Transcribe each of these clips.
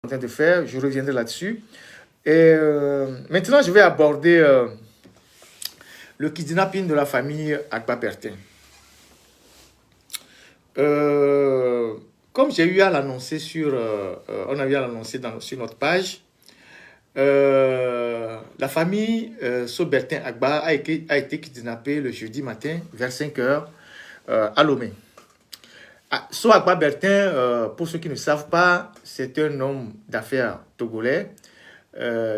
en train de faire, je reviendrai là-dessus. Et maintenant, je vais aborder le kidnapping de la famille Agba Bertin. Comme j'ai eu à l'annoncer on a eu à l'annoncer sur notre page, la famille Sobertin Agba a été kidnappée le jeudi matin vers 5 heures à Lomé. So Agba Bertin, pour ceux qui ne savent pas, c'est un homme d'affaires togolais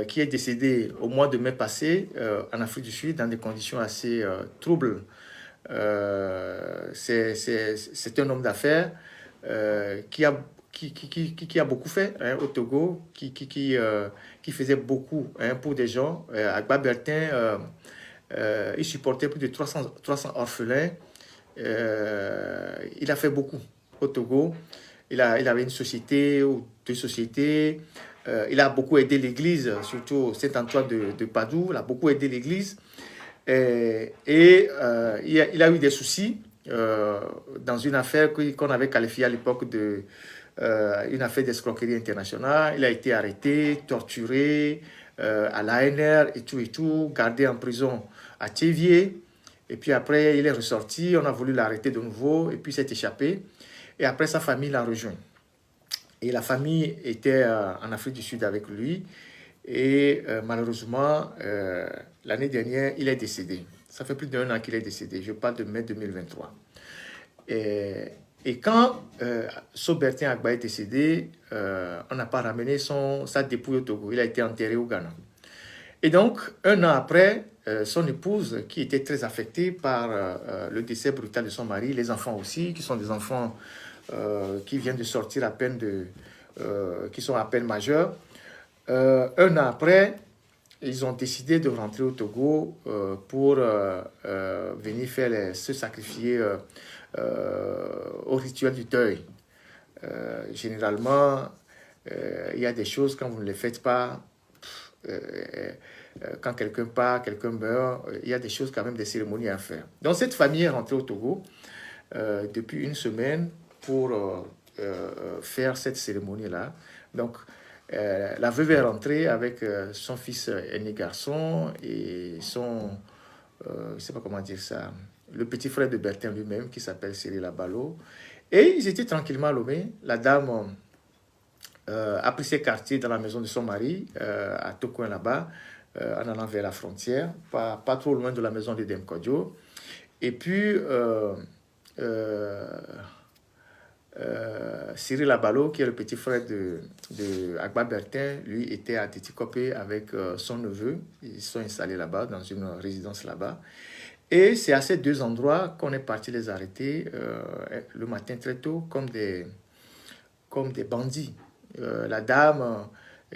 qui est décédé au mois de mai passé en Afrique du Sud dans des conditions assez troubles. C'est un homme d'affaires qui a beaucoup fait au Togo, qui faisait beaucoup pour des gens. Agba Bertin, il supportait plus de 300 orphelins. Il a fait beaucoup au Togo. Il avait une société ou deux sociétés. Il a beaucoup aidé l'église, surtout Saint-Antoine de Padoue. Il a beaucoup aidé l'église. Il a eu des soucis dans une affaire qu'on avait qualifiée à l'époque de une affaire d'escroquerie internationale. Il a été arrêté, torturé à l'ANR et tout, gardé en prison à Thiévier. Et puis après, il est ressorti, on a voulu l'arrêter de nouveau, et puis il s'est échappé. Et après, sa famille l'a rejoint. Et la famille était en Afrique du Sud avec lui. Et malheureusement, l'année dernière, il est décédé. Ça fait plus d'1 an qu'il est décédé. Je parle de mai 2023. Et quand Sobertin Agba est décédé, on n'a pas ramené sa dépouille au Togo. Il a été enterré au Ghana. Et donc, 1 an après, son épouse, qui était très affectée par le décès brutal de son mari, les enfants aussi, qui sont des enfants qui viennent de sortir à peine qui sont à peine majeurs, 1 an après, ils ont décidé de rentrer au Togo pour venir se sacrifier au rituel du deuil. Généralement, il y a des choses, quand vous ne les faites pas, quand quelqu'un part, quelqu'un meurt, il y a des choses quand même, des cérémonies à faire. Donc cette famille est rentrée au Togo depuis 1 semaine pour faire cette cérémonie-là. Donc la veuve est rentrée avec son fils aîné garçon et son, je ne sais pas comment dire ça, le petit frère de Bertin lui-même qui s'appelle Cyril Abalo. Et ils étaient tranquillement à Lomé. La dame a pris ses quartiers dans la maison de son mari, à Tokoin là-bas, en allant vers la frontière, pas trop loin de la maison de Demkodjo. Et puis, Cyril Abalo, qui est le petit frère de Agba Bertin, lui était à Tétikopé avec son neveu. Ils sont installés là-bas, dans une résidence là-bas. Et c'est à ces 2 endroits qu'on est parti les arrêter le matin très tôt, comme des bandits. La dame,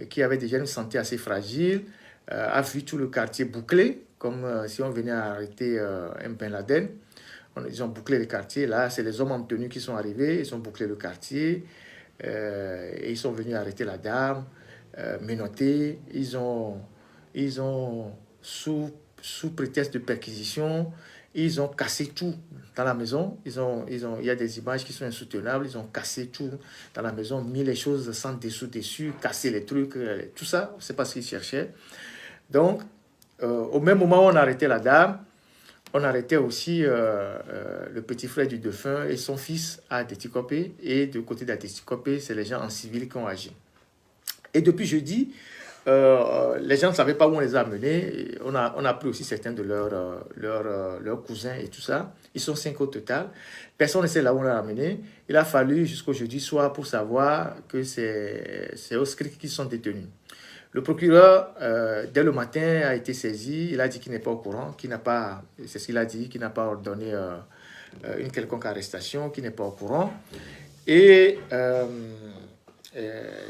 qui avait déjà une santé assez fragile, a vu tout le quartier bouclé, comme si on venait arrêter un Ben Laden. Ils ont bouclé le quartier. Là, c'est les hommes en tenue qui sont arrivés. Ils ont bouclé le quartier. Et ils sont venus arrêter la dame, menotter. Ils ont sous prétexte de perquisition, ils ont cassé tout dans la maison. Il y a des images qui sont insoutenables. Ils ont cassé tout dans la maison, mis les choses sans dessous dessus, cassé les trucs, tout ça. C'est pas ce qu'ils cherchaient. Donc, au même moment où on arrêtait la dame, on arrêtait aussi le petit frère du défunt et son fils à Tétikopé. Et de côté de Tétikopé, c'est les gens en civil qui ont agi. Et depuis jeudi, les gens ne savaient pas où on les a amenés. On a pris aussi certains de leurs cousins et tout ça. Ils sont 5 au total. Personne ne sait là où on les a amenés. Il a fallu jusqu'au jeudi soir pour savoir que c'est au SCRIC qui sont détenus. Le procureur, dès le matin, a été saisi. Il a dit qu'il n'est pas au courant, c'est ce qu'il a dit, qu'il n'a pas ordonné une quelconque arrestation, qu'il n'est pas au courant. Et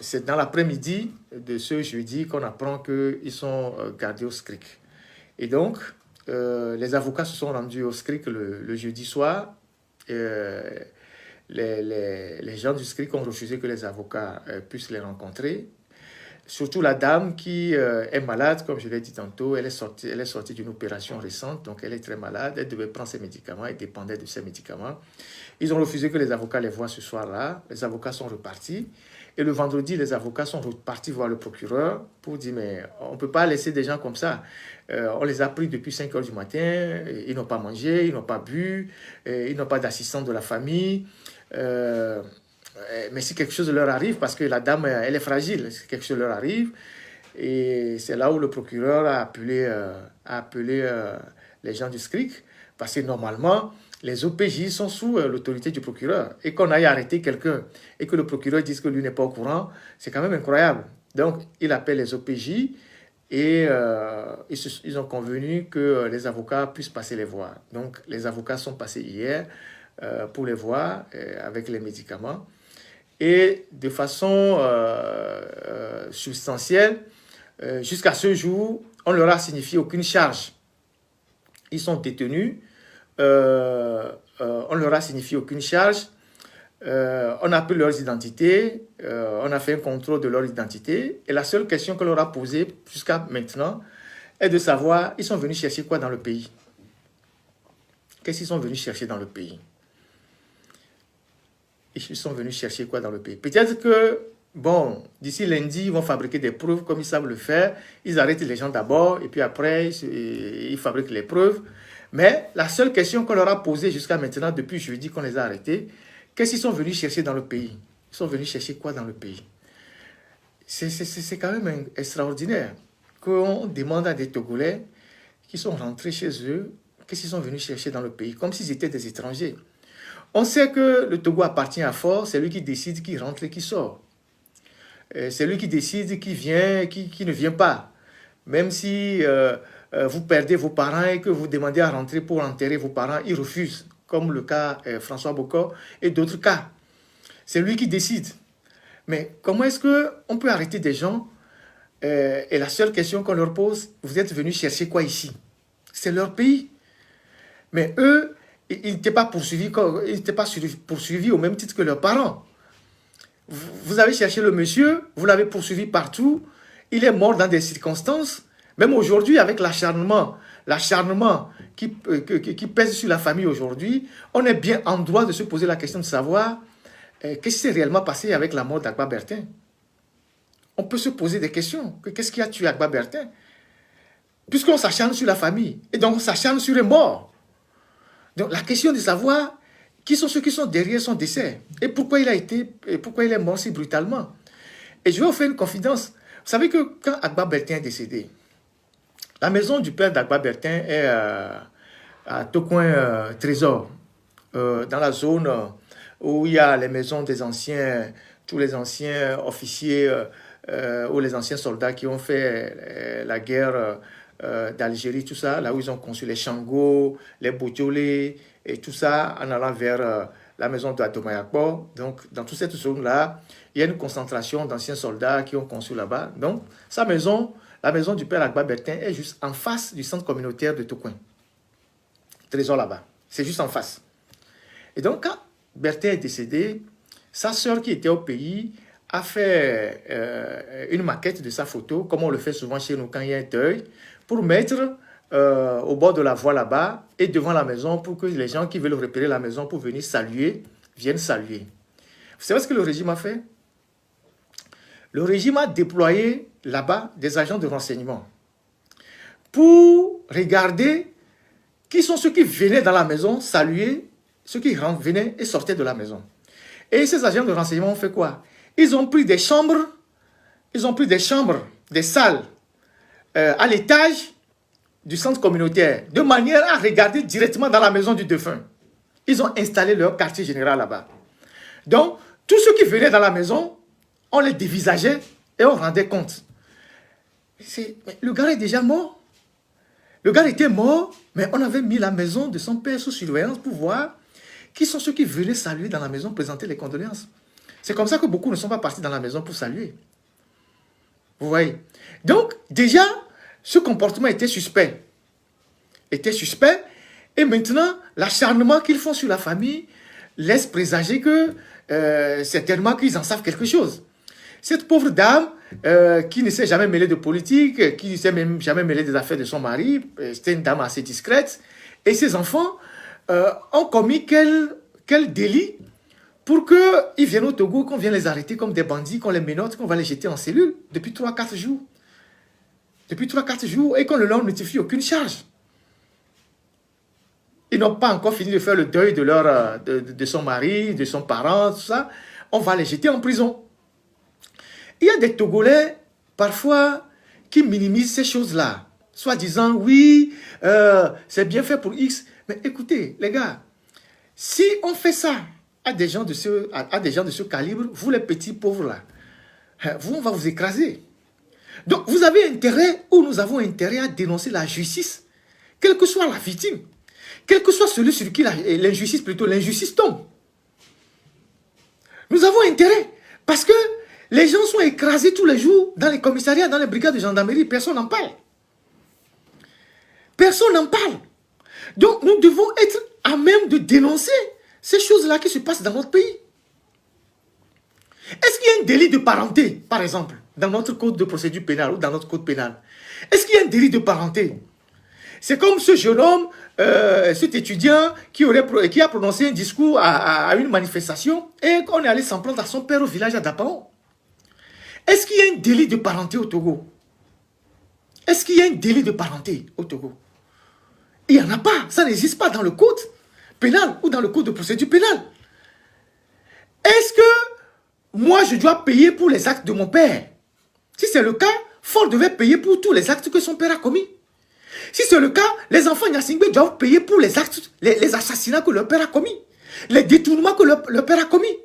c'est dans l'après-midi de ce jeudi qu'on apprend qu'ils sont gardés au SCRIC. Et donc, les avocats se sont rendus au SCRIC le jeudi soir. Les gens du SCRIC ont refusé que les avocats puissent les rencontrer. Surtout la dame qui est malade, comme je l'ai dit tantôt, elle est sortie d'une opération récente, donc elle est très malade, elle devait prendre ses médicaments, elle dépendait de ses médicaments. Ils ont refusé que les avocats les voient ce soir-là, les avocats sont repartis, Et le vendredi, les avocats sont repartis voir le procureur pour dire, mais on ne peut pas laisser des gens comme ça. On les a pris depuis 5 heures du matin, ils n'ont pas mangé, ils n'ont pas bu, ils n'ont pas d'assistant de la famille. Mais si quelque chose leur arrive, parce que la dame, elle est fragile, si quelque chose leur arrive, et c'est là où le procureur a appelé les gens du SCRIC, parce que normalement, les OPJ sont sous l'autorité du procureur. Et qu'on aille arrêter quelqu'un et que le procureur dise que lui n'est pas au courant, c'est quand même incroyable. Donc, il appelle les OPJ et ils ont convenu que les avocats puissent passer les voir. Donc, les avocats sont passés hier pour les voir avec les médicaments. Et de façon substantielle, jusqu'à ce jour, on ne leur a signifié aucune charge. Ils sont détenus. On ne leur a signifié aucune charge. On a pris leurs identités. On a fait un contrôle de leur identité. Et la seule question qu'on leur a posée jusqu'à maintenant est de savoir, ils sont venus chercher quoi dans le pays? Qu'est-ce qu'ils sont venus chercher dans le pays? Ils sont venus chercher quoi dans le pays? Peut-être que, bon, d'ici lundi, ils vont fabriquer des preuves comme ils savent le faire. Ils arrêtent les gens d'abord et puis après, ils fabriquent les preuves. Mais la seule question qu'on leur a posée jusqu'à maintenant, depuis jeudi qu'on les a arrêtés, qu'est-ce qu'ils sont venus chercher dans le pays? Ils sont venus chercher quoi dans le pays? C'est quand même extraordinaire qu'on demande à des Togolais qui sont rentrés chez eux, qu'est-ce qu'ils sont venus chercher dans le pays, comme s'ils étaient des étrangers. On sait que le Togo appartient à Faure, c'est lui qui décide qui rentre et qui sort. C'est lui qui décide qui vient, qui ne vient pas. Même si vous perdez vos parents et que vous demandez à rentrer pour enterrer vos parents, ils refusent, comme le cas François Bocor et d'autres cas. C'est lui qui décide. Mais comment est-ce qu'on peut arrêter des gens et la seule question qu'on leur pose, vous êtes venus chercher quoi ici? C'est leur pays. Mais eux, ils n'étaient pas poursuivis au même titre que leurs parents. Vous avez cherché le monsieur, vous l'avez poursuivi partout, il est mort dans des circonstances, même aujourd'hui avec l'acharnement qui pèse sur la famille aujourd'hui, on est bien en droit de se poser la question de savoir qu'est-ce qui s'est réellement passé avec la mort d'Agba Bertin. On peut se poser des questions. Qu'est-ce qui a tué Agba Bertin? Puisqu'on s'acharne sur la famille, et donc on s'acharne sur les morts. Donc la question de savoir qui sont ceux qui sont derrière son décès et pourquoi il est mort si brutalement. Et je vais vous faire une confidence. Vous savez que quand Agba Bertin est décédé, la maison du père d'Agba Bertin est à Tocoin Trésor, dans la zone où il y a les maisons des anciens, tous les anciens officiers ou les anciens soldats qui ont fait la guerre d'Algérie, tout ça, là où ils ont conçu les Chango, les Bojolé et tout ça, en allant vers la maison de Atomayakbo. Donc, dans toute cette zone-là, il y a une concentration d'anciens soldats qui ont conçu là-bas. Donc, sa maison, la maison du père Agba Bertin, est juste en face du centre communautaire de Tocoin. Trésor là-bas. C'est juste en face. Et donc, quand Bertin est décédé, sa sœur qui était au pays a fait une maquette de sa photo, comme on le fait souvent chez nous quand il y a un deuil, pour mettre au bord de la voie là-bas et devant la maison pour que les gens qui veulent repérer la maison pour venir saluer, viennent saluer. Vous savez ce que le régime a fait? Le régime a déployé là-bas des agents de renseignement pour regarder qui sont ceux qui venaient dans la maison saluer, ceux qui venaient et sortaient de la maison. Et ces agents de renseignement ont fait quoi? Ils ont pris des chambres, des salles à l'étage du centre communautaire, de manière à regarder directement dans la maison du défunt. Ils ont installé leur quartier général là-bas. Donc, tous ceux qui venaient dans la maison, on les dévisageait et on rendait compte. Le gars est déjà mort. Le gars était mort, mais on avait mis la maison de son père sous surveillance pour voir qui sont ceux qui venaient saluer dans la maison, présenter les condoléances. C'est comme ça que beaucoup ne sont pas partis dans la maison pour saluer. Vous voyez? Donc, déjà, ce comportement était suspect. Et maintenant, l'acharnement qu'ils font sur la famille laisse présager que certainement qu'ils en savent quelque chose. Cette pauvre dame qui ne s'est jamais mêlée de politique, qui ne s'est même jamais mêlée des affaires de son mari, c'était une dame assez discrète, et ses enfants ont commis quel délit pour qu'ils viennent au Togo, qu'on vienne les arrêter comme des bandits, qu'on les menotte, qu'on va les jeter en cellule depuis 3-4 jours. Depuis 3-4 jours, et qu'on ne leur notifie aucune charge. Ils n'ont pas encore fini de faire le deuil de son mari, de son parent, tout ça. On va les jeter en prison. Il y a des Togolais, parfois, qui minimisent ces choses-là. Soit disant, oui, c'est bien fait pour X. Mais écoutez, les gars, si on fait ça à des gens de ce calibre, vous les petits pauvres là, on va vous écraser. Donc, vous avez intérêt, ou nous avons intérêt à dénoncer la justice, quelle que soit la victime, quel que soit celui sur qui l'injustice tombe. Nous avons intérêt, parce que les gens sont écrasés tous les jours dans les commissariats, dans les brigades de gendarmerie, personne n'en parle. Personne n'en parle. Donc, nous devons être à même de dénoncer ces choses-là qui se passent dans notre pays. Est-ce qu'il y a un délit de parenté, par exemple, dans notre code de procédure pénale ou dans notre code pénal? Est-ce qu'il y a un délit de parenté? C'est comme ce jeune homme, cet étudiant qui a prononcé un discours à une manifestation et qu'on est allé s'en prendre à son père au village à Dapao. Est-ce qu'il y a un délit de parenté au Togo? Est-ce qu'il y a un délit de parenté au Togo? Il n'y en a pas, ça n'existe pas dans le code pénal ou dans le code de procédure pénale. Est-ce que moi je dois payer pour les actes de mon père? Si c'est le cas, Ford devait payer pour tous les actes que son père a commis. Si c'est le cas, les enfants Nyasingbe doivent payer pour les actes, les assassinats que leur père a commis, les détournements que leur père a commis.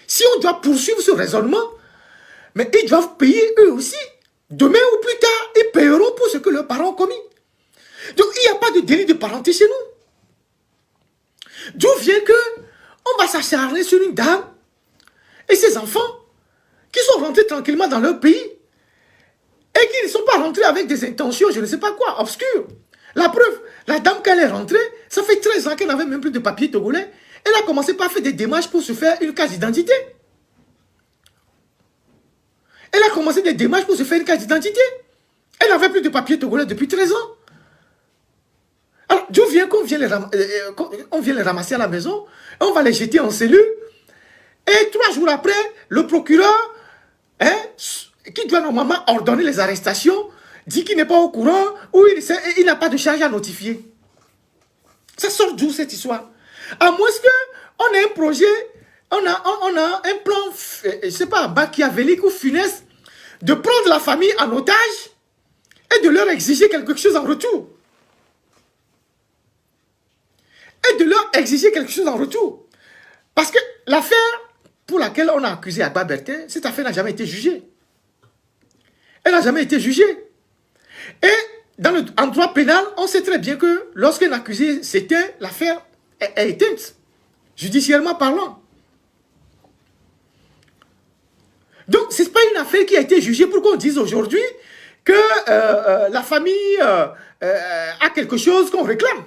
Si on doit poursuivre ce raisonnement, mais ils doivent payer eux aussi. Demain ou plus tard, ils payeront pour ce que leurs parents ont commis. Donc il n'y a pas de délit de parenté chez nous. D'où vient que on va s'acharner sur une dame et ses enfants qui sont rentrés tranquillement dans leur pays et qui ne sont pas rentrés avec des intentions, je ne sais pas quoi, obscures. La preuve, la dame quand elle est rentrée, ça fait 13 ans qu'elle n'avait même plus de papier togolais. Elle a commencé par faire des démarches pour se faire une carte d'identité. Elle a commencé des démarches pour se faire une carte d'identité. Elle n'avait plus de papier togolais depuis 13 ans. Alors, d'où vient qu'on vient les ramasser à la maison, on va les jeter en cellule, et 3 jours après, le procureur, qui doit normalement ordonner les arrestations, dit qu'il n'est pas au courant, ou il n'a pas de charge à notifier. Ça sort d'où cette histoire? À moins qu'on ait un projet, on a un plan, je ne sais pas, machiavélique ou funeste, de prendre la famille en otage et de leur exiger quelque chose en retour. Et de leur exiger quelque chose en retour. Parce que l'affaire pour laquelle on a accusé Agba Bertin, cette affaire n'a jamais été jugée. Elle n'a jamais été jugée. Et en droit pénal, on sait très bien que lorsqu'un accusé s'éteint, l'affaire est éteinte, judiciairement parlant. Donc, ce n'est pas une affaire qui a été jugée pour qu'on dise aujourd'hui que la famille a quelque chose qu'on réclame.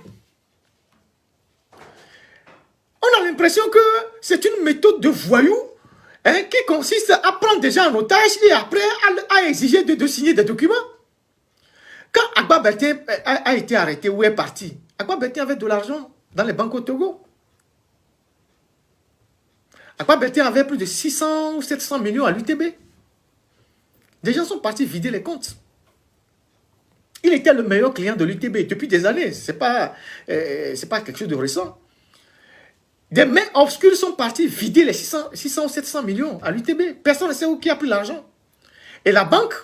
On a l'impression que c'est une méthode de voyou qui consiste à prendre des gens en otage et après à exiger de signer des documents. Quand Agba Bertin a été arrêté ou est parti, Agba Bertin avait de l'argent dans les banques au Togo. Agba Bertin avait plus de 600 ou 700 millions à l'UTB. Des gens sont partis vider les comptes. Il était le meilleur client de l'UTB depuis des années. Ce n'est pas quelque chose de récent. Des mains obscures sont partis vider les 600 ou 700 millions à l'UTB. Personne ne sait où qui a pris l'argent. Et la banque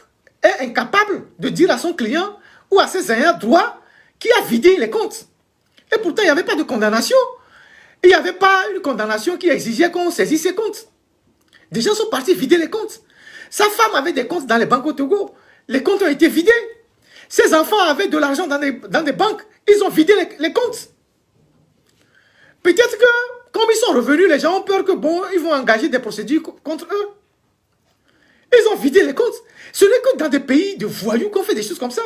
est incapable de dire à son client ou à ses ayants droit qui a vidé les comptes. Et pourtant, il n'y avait pas de condamnation. Il n'y avait pas une condamnation qui exigeait qu'on saisisse ses comptes. Des gens sont partis vider les comptes. Sa femme avait des comptes dans les banques au Togo. Les comptes ont été vidés. Ses enfants avaient de l'argent dans des banques. Ils ont vidé les comptes. Peut-être que, comme ils sont revenus, les gens ont peur que, bon, ils vont engager des procédures contre eux. Ils ont vidé les comptes. Ce n'est que dans des pays de voyous qu'on fait des choses comme ça.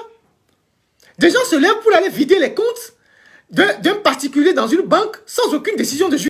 Des gens se lèvent pour aller vider les comptes d'un particulier dans une banque sans aucune décision de justice.